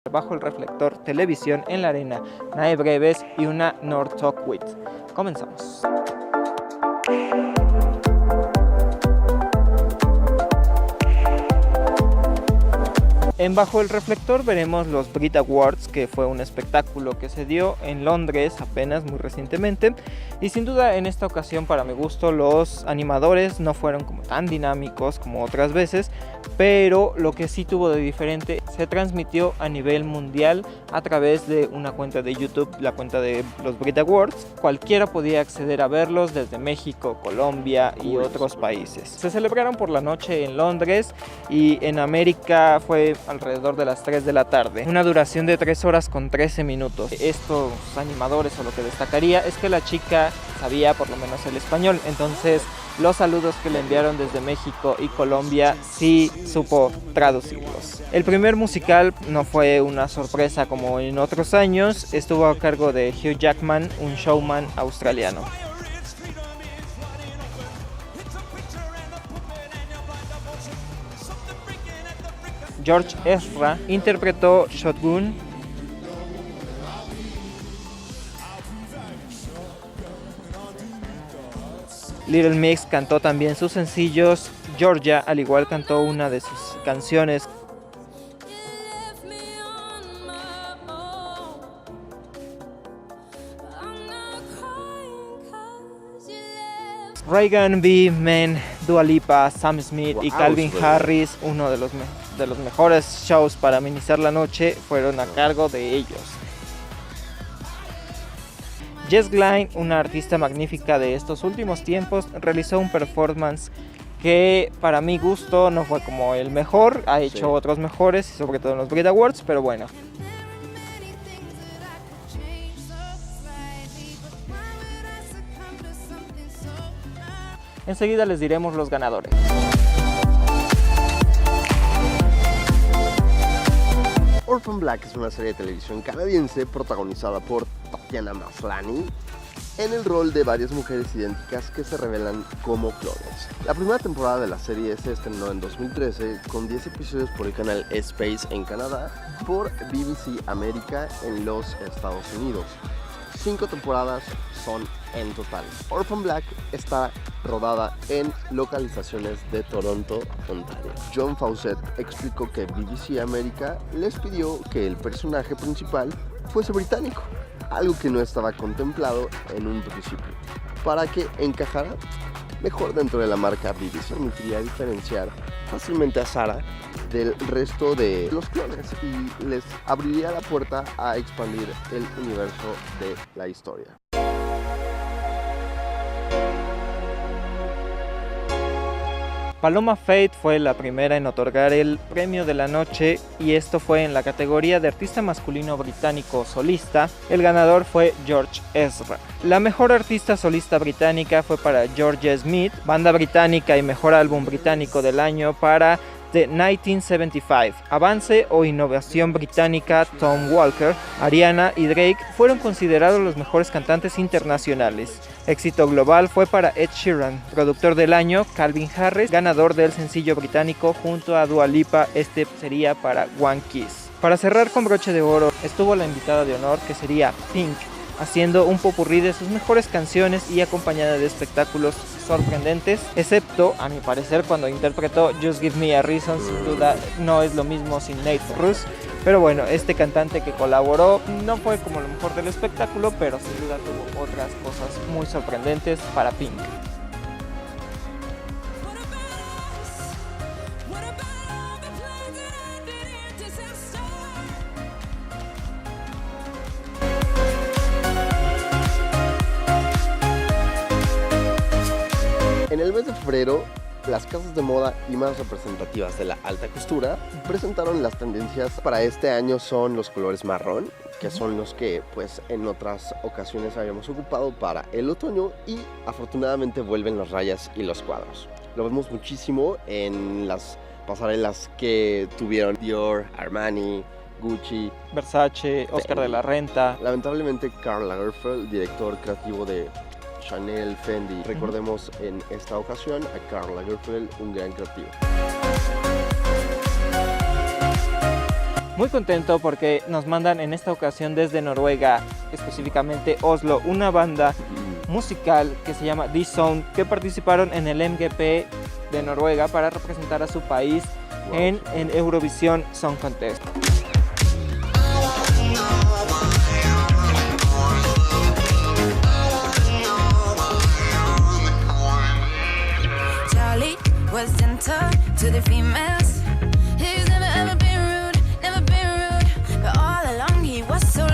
Bajo el reflector, televisión en la arena, Nae Breves y una North Talk With. Comenzamos. En Bajo el Reflector veremos los Brit Awards, que fue un espectáculo que se dio en Londres apenas muy recientemente, y sin duda en esta ocasión, para mi gusto, los animadores no fueron como tan dinámicos como otras veces, pero lo que sí tuvo de diferente, se transmitió a nivel mundial a través de una cuenta de YouTube, la cuenta de los Brit Awards. Cualquiera podía acceder a verlos desde México, Colombia y otros países. Se celebraron por la noche en Londres y en América fue alrededor de las 3 de la tarde. Una duración de 3 horas con 13 minutos. Estos animadores, o lo que destacaría, es que la chica sabía por lo menos el español, entonces los saludos que le enviaron desde México y Colombia sí supo traducirlos. El primer musical no fue una sorpresa como en otros años, estuvo a cargo de Hugh Jackman, un showman australiano. George Ezra interpretó Shotgun. Little Mix cantó también sus sencillos. Georgia, al igual, cantó una de sus canciones. Reagan B, Men, Dua Lipa, Sam Smith y Calvin Harris, uno de los mejores shows para amenizar la noche, fueron a cargo de ellos. Jess Glynne, una artista magnífica de estos últimos tiempos, realizó un performance que para mi gusto no fue como el mejor, ha hecho otros mejores, sobre todo en los Brit Awards, pero bueno. Enseguida les diremos los ganadores. Orphan Black es una serie de televisión canadiense protagonizada por Tatiana Maslany en el rol de varias mujeres idénticas que se revelan como clones. La primera temporada de la serie se estrenó en 2013 con 10 episodios por el canal Space en Canadá, por BBC América en los Estados Unidos. 5 temporadas son en total. Orphan Black está rodada en localizaciones de Toronto, Ontario. John Fawcett explicó que BBC América les pidió que el personaje principal fuese británico, algo que no estaba contemplado en un principio, para que encajara mejor dentro de la marca BBC. Permitiría diferenciar fácilmente a Sarah del resto de los clones y les abriría la puerta a expandir el universo de la historia. Paloma Faith fue la primera en otorgar el premio de la noche, y esto fue en la categoría de artista masculino británico solista. El ganador fue George Ezra. La mejor artista solista británica fue para Georgia Smith, banda británica, y mejor álbum británico del año para The 1975. Avance o innovación británica, Tom Walker, Ariana y Drake fueron considerados los mejores cantantes internacionales. Éxito global fue para Ed Sheeran. Productor del año, Calvin Harris, ganador del sencillo británico junto a Dua Lipa, este sería para One Kiss. Para cerrar con broche de oro, estuvo la invitada de honor, que sería Pink, haciendo un popurrí de sus mejores canciones y acompañada de espectáculos sorprendentes, excepto, a mi parecer, cuando interpretó Just Give Me a Reason. Sin duda no es lo mismo sin Nate Ruess, pero bueno, este cantante que colaboró no fue como lo mejor del espectáculo, pero sin duda tuvo otras cosas muy sorprendentes para Pink. En el mes de febrero, las casas de moda y más representativas de la alta costura presentaron las tendencias. Para este año son los colores marrón, que son los que pues en otras ocasiones habíamos ocupado para el otoño, y afortunadamente vuelven las rayas y los cuadros. Lo vemos muchísimo en las pasarelas que tuvieron Dior, Armani, Gucci, Versace, Oscar de la Renta. Lamentablemente Karl Lagerfeld, director creativo de Chanel, Fendi. Recordemos en esta ocasión a Karl Lagerfeld, un gran creativo. Muy contento porque nos mandan en esta ocasión desde Noruega, específicamente Oslo, una banda musical que se llama The Sound, que participaron en el MGP de Noruega para representar a su país en Eurovisión Song Contest. Charlie was gentle to the females. He's never ever been rude, but all along he was so